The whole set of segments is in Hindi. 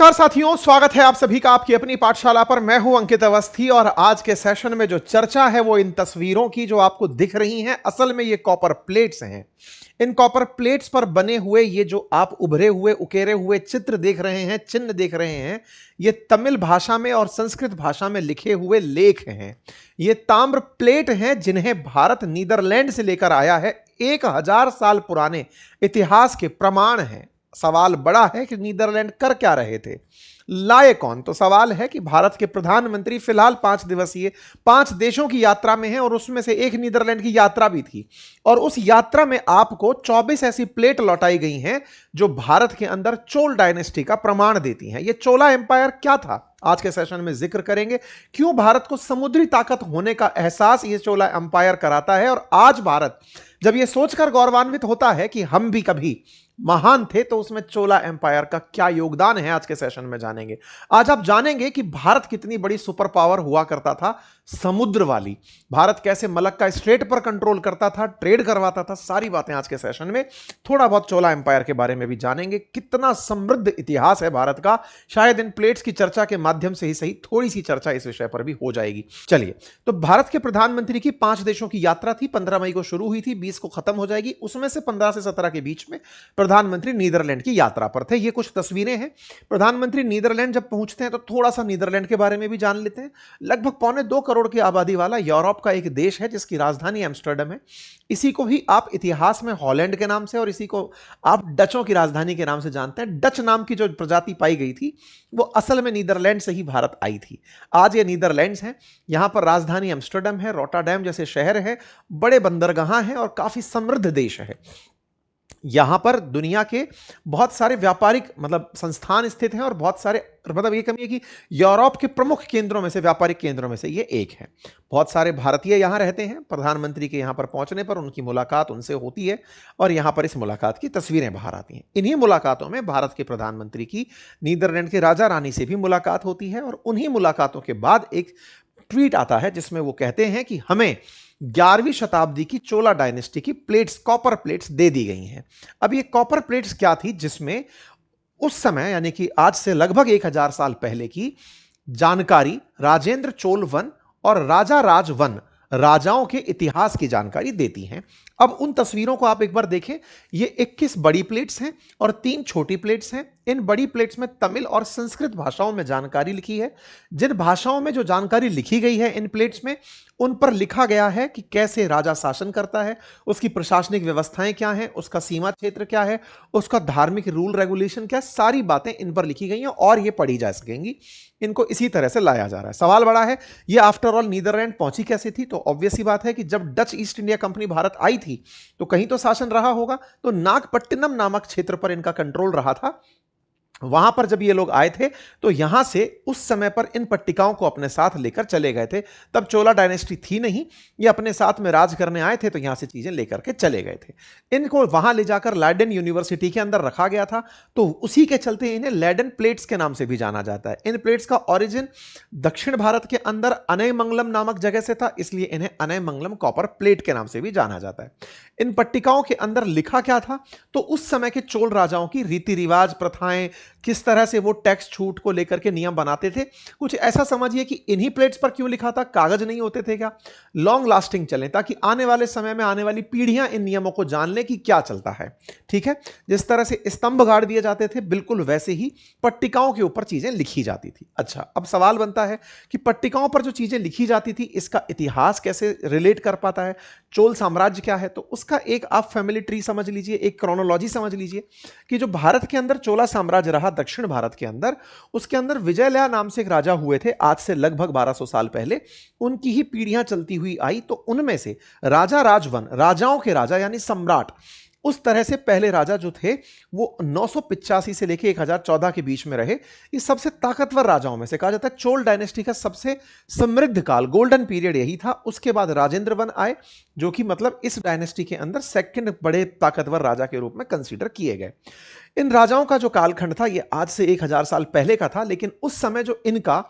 नमस्कार साथियों, स्वागत है आप सभी का आपकी अपनी पाठशाला पर। मैं हूं अंकित अवस्थी और आज के सेशन में जो चर्चा है वो इन तस्वीरों की जो आपको दिख रही हैं। असल में ये कॉपर प्लेट्स हैं। इन कॉपर प्लेट्स पर बने हुए ये जो आप उभरे हुए उकेरे हुए चित्र देख रहे हैं, चिन्ह देख रहे हैं, ये तमिल भाषा में और संस्कृत भाषा में लिखे हुए लेख हैं। ये ताम्र प्लेट हैं जिन्हें भारत नीदरलैंड से लेकर आया है। 1000 साल पुराने इतिहास के प्रमाण हैं। सवाल बड़ा है कि नीदरलैंड कर क्या रहे थे, लाए कौन? तो सवाल है कि भारत के प्रधानमंत्री फिलहाल 5 दिवसीय 5 देशों की यात्रा में हैं और उसमें से एक नीदरलैंड की यात्रा भी थी। और उस यात्रा में आपको 24 ऐसी प्लेट लौटाई गई हैं जो भारत के अंदर चोल डायनेस्टी का प्रमाण देती हैं। यह चोला एम्पायर क्या था, आज के सेशन में जिक्र करेंगे। क्यों भारत को समुद्री ताकत होने का एहसास यह चोला एम्पायर कराता है, और आज भारत जब यह सोचकर गौरवान्वित होता है कि हम भी कभी महान थे, तो उसमें चोला एम्पायर का क्या योगदान है, आज के सेशन में जानेंगे। आज आप जानेंगे कि भारत कितनी बड़ी सुपर पावर हुआ करता था, समुद्र वाली। भारत कैसे मलक्का स्ट्रेट पर कंट्रोल करता था, ट्रेड करवाता था। सारी बातें आज के सेशन में। थोड़ा बहुत चोला एम्पायर के बारे में भी जानेंगे। कितना समृद्ध इतिहास है भारत का। शायद इन प्लेट्स की चर्चा के माध्यम से ही सही थोड़ी सी चर्चा इस विषय पर भी हो जाएगी। चलिए, तो भारत के प्रधानमंत्री की 5 देशों की यात्रा थी। 15 मई को शुरू हुई थी, 20 को खत्म हो जाएगी। उसमें से 15 से 17 के बीच में प्रधानमंत्री नीदरलैंड की यात्रा पर थे। ये कुछ तस्वीरें हैं। प्रधानमंत्री नीदरलैंड जब पहुंचते हैं तो थोड़ा सा नीदरलैंड के बारे में भी जान लेते हैं। लगभग 1.25 करोड़ की आबादी वाला यूरोप का एक देश है जिसकी राजधानी एम्स्टर्डम है। इसी को ही आप इतिहास में हॉलैंड के नाम से और इसी को आप डचों की राजधानी के नाम से जानते हैं। डच नाम की जो प्रजाति पाई गई थी वो असल में नीदरलैंड से ही भारत आई थी। आज ये नीदरलैंड्स हैं। यहां पर राजधानी एम्स्टर्डम है, रोटरडैम जैसे शहर है, बड़े बंदरगाह हैं और काफी समृद्ध देश है। यहां पर दुनिया के बहुत सारे व्यापारिक संस्थान स्थित हैं और बहुत सारे ये कमी है कि यूरोप के प्रमुख केंद्रों में से, व्यापारिक केंद्रों में से ये एक है। बहुत सारे भारतीय यहां रहते हैं। प्रधानमंत्री के यहां पर पहुंचने पर उनकी मुलाकात उनसे होती है और यहां पर इस मुलाकात की तस्वीरें बाहर आती हैं। इन्हीं मुलाकातों में भारत के प्रधानमंत्री की नीदरलैंड के राजा रानी से भी मुलाकात होती है और उन्हीं मुलाकातों के बाद एक ट्वीट आता है जिसमें वो कहते हैं कि हमें 11वीं शताब्दी की चोला डायनेस्टी की प्लेट्स, कॉपर प्लेट्स दे दी गई हैं। अब ये कॉपर प्लेट्स क्या थी, जिसमें उस समय यानी कि आज से लगभग 1000 साल पहले की जानकारी राजेंद्र चोल वन और राजा राज वन, राजाओं के इतिहास की जानकारी देती हैं। अब उन तस्वीरों को आप एक बार देखें। ये 21 बड़ी प्लेट्स हैं और 3 छोटी प्लेट्स हैं। इन बड़ी प्लेट्स में तमिल और संस्कृत भाषाओं में जानकारी लिखी है। जिन भाषाओं में जो जानकारी लिखी गई है इन प्लेट्स में, उन पर लिखा गया है कि कैसे राजा शासन करता है, उसकी प्रशासनिक व्यवस्थाएं क्या हैं, उसका सीमा क्षेत्र क्या है, उसका धार्मिक रूल रेगुलेशन क्या है। सारी बातें इन पर लिखी गई हैं और ये पढ़ी जा सकेंगी। इनको इसी तरह से लाया जा रहा है। सवाल बड़ा है, ये आफ्टर ऑल नीदरलैंड पहुंची कैसे थी? तो ऑब्वियस सी बात है कि जब Dutch East India company Bharat आई थी तो कहीं तो शासन रहा होगा। तो नागपट्टिनम नामक क्षेत्र पर इनका कंट्रोल रहा था। वहां पर जब ये लोग आए थे तो यहां से उस समय पर इन पट्टिकाओं को अपने साथ लेकर चले गए थे। तब चोला डायनेस्टी थी नहीं, ये अपने साथ में राज करने आए थे तो यहां से चीजें लेकर के चले गए थे। इनको वहां ले जाकर लैडन यूनिवर्सिटी के अंदर रखा गया था, तो उसी के चलते इन्हें लैडन प्लेट्स के नाम से भी जाना जाता है। इन प्लेट्स का ओरिजिन दक्षिण भारत के अंदर अनयमंगलम नामक जगह से था, इसलिए इन्हें अनयमंगलम कॉपर प्लेट के नाम से भी जाना जाता है। इन पट्टिकाओं के अंदर लिखा क्या था? तो उस समय के चोल राजाओं की रीति रिवाज, प्रथाएं, किस तरह से वो टैक्स छूट को लेकर के नियम बनाते थे। कुछ ऐसा समझिए कि इन्हीं प्लेट्स पर क्यों लिखा था, कागज नहीं होते थे क्या? लॉन्ग लास्टिंग चले, ताकि आने वाले समय में आने वाली पीढ़ियां इन नियमों को जान ले कि क्या चलता है। ठीक है, जिस तरह से स्तंभ गाड़ दिए जाते थे, बिल्कुल वैसे ही पट्टिकाओं के ऊपर चीजें लिखी जाती थी। अच्छा, अब सवाल बनता है कि पट्टिकाओं पर जो चीजें लिखी जाती थी, इसका इतिहास कैसे रिलेट कर पाता है? चोल साम्राज्य क्या है? तो उसका एक आप फैमिली ट्री समझ लीजिए, एक क्रोनोलॉजी समझ लीजिए कि जो भारत के अंदर चोला साम्राज्य रहा, दक्षिण भारत के अंदर, उसके अंदर विजयलया नाम से एक राजा हुए थे आज से लगभग 1200 साल पहले। उनकी ही पीढ़ियां चलती हुई आई। तो उनमें से राजा राजवन, राजाओं के राजा यानी सम्राट, उस तरह से पहले राजा जो थे वो 985 से लेकर 1014 के बीच में रहे। ये सबसे ताकतवर राजाओं में से कहा जाता है। चोल डायनेस्टी का सबसे समृद्ध काल, गोल्डन पीरियड यही था। उसके बाद राजेंद्र वन आए, जो कि इस डायनेस्टी के अंदर सेकंड बड़े ताकतवर राजा के रूप में कंसीडर किए गए। इन राजाओं का जो कालखंड था ये आज से 1000 साल पहले का था, लेकिन उस समय जो इनका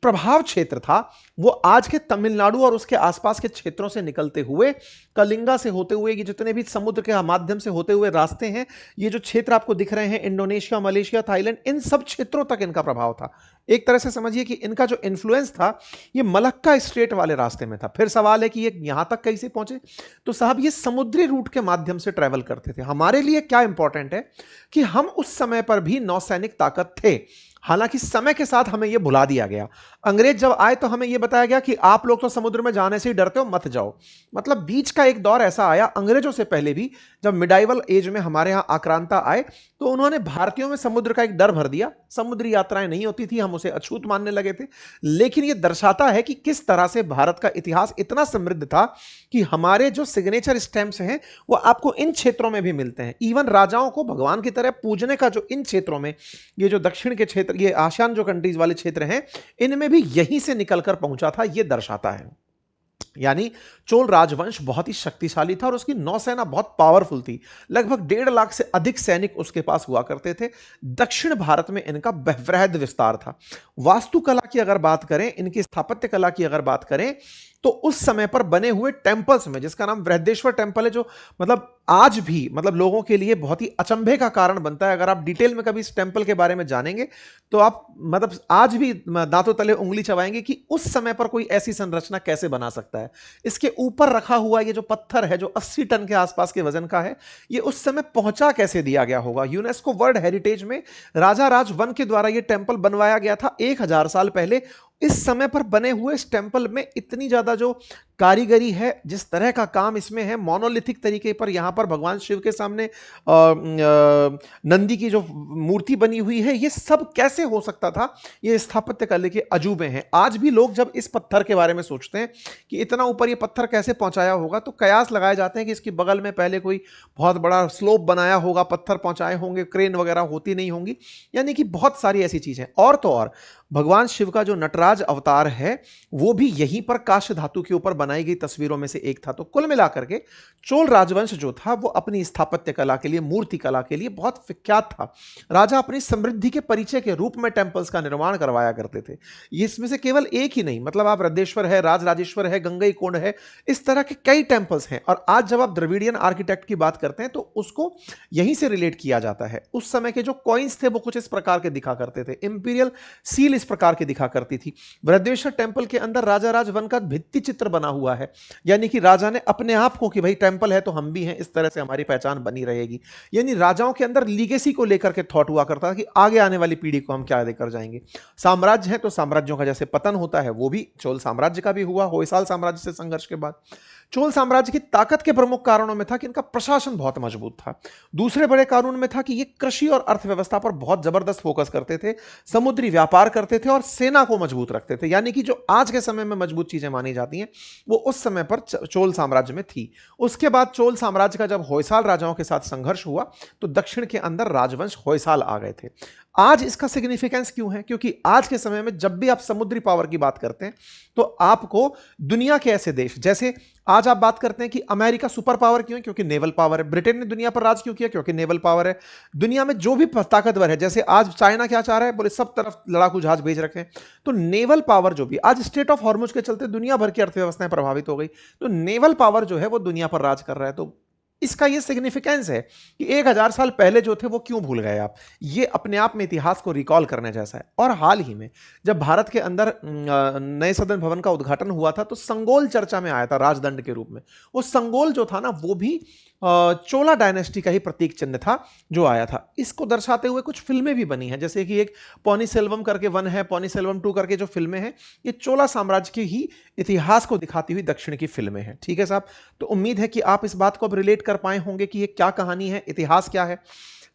प्रभाव क्षेत्र था वो आज के तमिलनाडु और उसके आसपास के क्षेत्रों से निकलते हुए, कलिंगा से होते हुए, ये जितने भी समुद्र के माध्यम से होते हुए रास्ते हैं, ये जो क्षेत्र आपको दिख रहे हैं, इंडोनेशिया, मलेशिया, थाईलैंड, इन सब क्षेत्रों तक इनका प्रभाव था। एक तरह से समझिए कि इनका जो इन्फ्लुएंस था ये मलक्का स्ट्रेट वाले रास्ते में था। फिर सवाल है कि ये यहां तक कैसे पहुंचे, तो साहब ये समुद्री रूट के माध्यम से ट्रेवल करते थे। हमारे लिए क्या इंपॉर्टेंट है कि हम उस समय पर भी नौसैनिक ताकत थे। हालांकि समय के साथ हमें यह भुला दिया गया। अंग्रेज जब आए तो हमें यह बताया गया कि आप लोग तो समुद्र में जाने से ही डरते हो, मत जाओ। मतलब बीच का एक दौर ऐसा आया अंग्रेजों से पहले भी, जब मिडाइवल एज में हमारे यहां आक्रांता आए तो उन्होंने भारतीयों में समुद्र का एक डर भर दिया। समुद्री यात्राएं नहीं होती थी, हम उसे अछूत मानने लगे थे। लेकिन यह दर्शाता है कि किस तरह से भारत का इतिहास इतना समृद्ध था कि हमारे जो सिग्नेचर स्टैंप्स हैं वो आपको इन क्षेत्रों में भी मिलते हैं। इवन राजाओं को भगवान की तरह पूजने का जो इन क्षेत्रों में, ये जो दक्षिण के क्षेत्र, ये आसियान जो कंट्रीज वाले क्षेत्र हैं, इनमें भी यहीं से निकलकर पहुंचा था, यह दर्शाता है। यानी चोल राजवंश बहुत ही शक्तिशाली था और उसकी नौसेना बहुत पावरफुल थी। लगभग 1.5 लाख से अधिक सैनिक उसके पास हुआ करते थे। दक्षिण भारत में इनका वृहद विस्तार था। वास्तुकला की अगर बात करें, इनकी स्थापत्य कला की अगर बात करें, तो उस समय पर बने हुए टेंपल्स में, जिसका नाम बृहदेश्वर टेंपल है, जो मतलब आज भी मतलब लोगों के लिए बहुत ही अचंभे का कारण बनता है। अगर आप डिटेल में कभी इस टेंपल के बारे में जानेंगे तो आप मतलब आज भी दांतों तले उंगली चबाएंगे कि उस समय पर कोई ऐसी संरचना कैसे बना सकता है। इसके ऊपर रखा हुआ ये जो पत्थर है, जो 80 टन के आसपास के वजन का है, ये उस समय पहुंचा कैसे दिया गया होगा। यूनेस्को वर्ल्ड हेरिटेज में राजा राज वन के द्वारा ये टेंपल बनवाया गया था 1000 साल पहले। इस समय पर बने हुए इस टेंपल में इतनी ज्यादा जो कारीगरी है, जिस तरह का काम इसमें है, मोनोलिथिक तरीके पर, यहां पर भगवान शिव के सामने नंदी की जो मूर्ति बनी हुई है, ये सब कैसे हो सकता था, ये स्थापत्य कला के अजूबे हैं। आज भी लोग जब इस पत्थर के बारे में सोचते हैं कि इतना ऊपर ये पत्थर कैसे पहुंचाया होगा, तो कयास लगाए जाते हैं कि इसके बगल में पहले कोई बहुत बड़ा स्लोप बनाया होगा, पत्थर पहुंचाए होंगे, क्रेन वगैरह होती नहीं होंगी। यानी कि बहुत सारी ऐसी चीजें। और तो और भगवान शिव का जो नटराज अवतार है वो भी यहीं पर काष्य धातु के ऊपर बनाई गई तस्वीरों में से एक था। तो कुल मिलाकर के चोल राजवंश जो था वो अपनी स्थापत्य कला के लिए, मूर्ति कला के लिए बहुत विख्यात था। राजा अपनी समृद्धि के परिचय के रूप में टेंपल्स का निर्माण करवाया करते थे। इसमें से केवल एक ही नहीं, मतलब आप रद्देश्वर है, राजराजेश्वर है, गंगई कोंड है, इस तरह के कई टेंपल्स हैं। और आज जब आप द्रविडियन आर्किटेक्ट की बात करते हैं तो उसको यहीं से रिलेट किया जाता है। उस समय के जो कॉइन्स थे वो कुछ इस प्रकार के दिखा करते थे। इंपीरियल सील इस प्रकार की दिखा करती थी। बृहदेश्वर टेंपल के अंदर राजा राज वन का भित्ति चित्र बना हुआ है, यानी कि राजा ने अपने आप को कि भाई टेंपल है तो हम भी हैं, इस तरह से हमारी पहचान बनी रहेगी। यानी राजाओं के अंदर लीगेसी को लेकर के थॉट हुआ करता था कि आगे आने वाली पीढ़ी को हम क्या देकर जाएंगे। साम्राज्य है तो साम्राज्यों का जैसे पतन होता है, वो भी चोल साम्राज्य का भी हुआ होयसाल साम्राज्य से संघर्ष के बाद। चोल साम्राज्य की ताकत के प्रमुख कारणों में था कि इनका प्रशासन बहुत मजबूत था। दूसरे बड़े कानून में था कि ये कृषि और अर्थव्यवस्था पर बहुत जबरदस्त फोकस करते थे, समुद्री व्यापार करते थे और सेना को मजबूत रखते थे। यानी कि जो आज के समय में मजबूत चीजें मानी जाती हैं वो उस समय पर चोल साम्राज्य में थी। उसके बाद चोल साम्राज्य का जब होयसाल राजाओं के साथ संघर्ष हुआ तो दक्षिण के अंदर राजवंश होयसाल आ गए थे। आज इसका सिग्निफिकेंस क्यों है? क्योंकि आज के समय में जब भी आप समुद्री पावर की बात करते हैं तो आपको दुनिया के ऐसे देश, जैसे आज आप बात करते हैं कि अमेरिका सुपर पावर क्यों है, क्योंकि नेवल पावर है। ब्रिटेन ने दुनिया पर राज क्यों किया, क्योंकि नेवल पावर है। दुनिया में जो भी ताकतवर है, जैसे आज चाइना क्या चाह रहा है, बोले सब तरफ लड़ाकू जहाज भेज रखे हैं, तो नेवल पावर जो भी, आज स्टेट ऑफ हॉर्मुज के चलते दुनिया भर की अर्थव्यवस्थाएं प्रभावित हो गई, तो नेवल पावर जो है वो दुनिया पर राज कर रहा है। तो इसका ये सिग्निफिकेंस है कि 1000 साल पहले जो थे वो क्यों भूल गए आप। ये अपने आप में इतिहास को रिकॉल करने जैसा है। और हाल ही में जब भारत के अंदर नए सदन भवन का उद्घाटन हुआ था तो संगोल चर्चा में आया था राजदंड के रूप में। वो संगोल जो था ना, वो भी चोला डायनेस्टी का ही प्रतीक चिन्ह था जो आया था। इसको दर्शाते हुए कुछ फिल्में भी बनी हैं, जैसे कि एक पॉनी सेल्वम करके 1 है, पॉनी सेल्वम 2 करके जो फिल्में हैं, ये चोला साम्राज्य के ही इतिहास को दिखाती हुई दक्षिण की फिल्में हैं। ठीक है साहब, तो उम्मीद है कि आप इस बात को अब रिलेट कर पाए होंगे कि ये क्या कहानी है, इतिहास क्या है।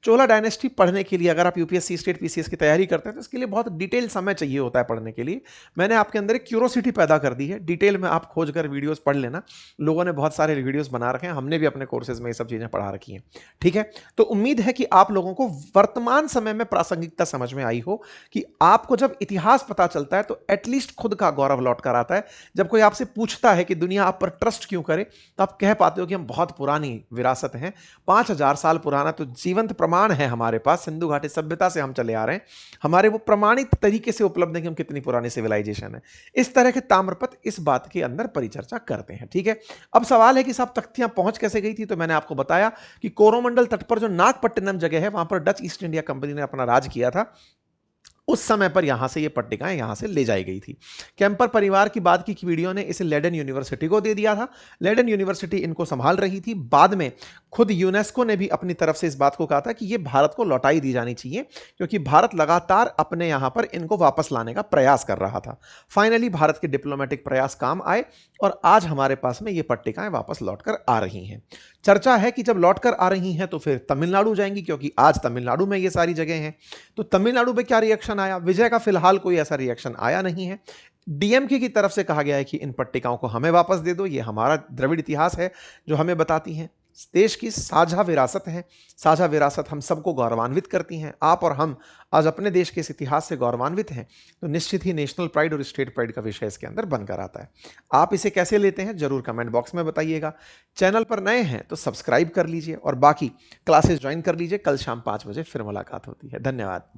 चोला डायनेस्टी पढ़ने के लिए अगर आप यूपीएससी स्टेट पीसीएस की तैयारी करते हैं तो इसके लिए बहुत डिटेल समय चाहिए होता है पढ़ने के लिए। मैंने आपके अंदर एक क्यूरोसिटी पैदा कर दी है। डिटेल में आप खोज कर वीडियोस पढ़ लेना। लोगों ने बहुत सारे वीडियोस बना रखे हैं, हमने भी अपने कोर्सेज में ये सब चीजें पढ़ा रखी हैं। ठीक है, तो उम्मीद है कि आप लोगों को वर्तमान समय में प्रासंगिकता समझ में आई हो कि आपको जब इतिहास पता चलता है तो एटलीस्ट खुद का गौरव लौट कर आता है। जब कोई आपसे पूछता है कि दुनिया आप पर ट्रस्ट क्यों करे, तो आप कह पाते हो कि हम बहुत पुरानी विरासत हैं। 5000 साल पुराना तो जीवंत प्रमाण प्रमाण है हमारे पास, सिंधु घाटी सभ्यता से हम चले आ रहे हैं, हमारे वो प्रमाणित तरीके से उपलब्ध है कि हम कितनी पुरानी सिविलाइजेशन है। इस तरह के ताम्रपत्र इस बात के अंदर परिचर्चा करते हैं। ठीक है, अब सवाल है कि साहब तख्तियां पहुंच कैसे गई थी? तो मैंने आपको बताया कि कोरोमंडल तट पर जो नागपट्टिनम जगह है, वहां पर डच ईस्ट इंडिया कंपनी ने अपना राज किया था। उस समय पर यहां से ये पट्टिकाएं यहां से ले जाई गई थी। कैंपर परिवार की बात की वीडियो ने इसे लेडन यूनिवर्सिटी को दे दिया था। लेडन यूनिवर्सिटी इनको संभाल रही थी। बाद में खुद यूनेस्को ने भी अपनी तरफ से इस बात को कहा था कि ये भारत को लौटाई दी जानी चाहिए, क्योंकि भारत लगातार अपने यहां पर इनको वापस लाने का प्रयास कर रहा था। फाइनली भारत के डिप्लोमेटिक प्रयास काम आए और आज हमारे पास में ये पट्टिकाएं वापस लौटकर आ रही हैं। चर्चा है कि जब लौटकर आ रही हैं तो फिर तमिलनाडु जाएंगी, क्योंकि आज तमिलनाडु में ये सारी जगह हैं। तो तमिलनाडु में क्या रिएक्शन आया? विजय का फिलहाल कोई ऐसा रिएक्शन आया नहीं है। डीएमके की तरफ से कहा गया है कि इन पट्टिकाओं को हमें वापस दे दो, ये हमारा द्रविड़ इतिहास है जो हमें बताती हैं। देश की साझा विरासत है, साझा विरासत हम सबको गौरवान्वित करती हैं। आप और हम आज अपने देश के इस इतिहास से गौरवान्वित हैं, तो निश्चित ही नेशनल प्राइड और स्टेट प्राइड का विषय इसके अंदर बनकर आता है। आप इसे कैसे लेते हैं जरूर कमेंट बॉक्स में बताइएगा। चैनल पर नए हैं तो सब्सक्राइब कर लीजिए और बाकी क्लासेस ज्वाइन कर लीजिए। कल शाम 5 बजे फिर मुलाकात होती है। धन्यवाद।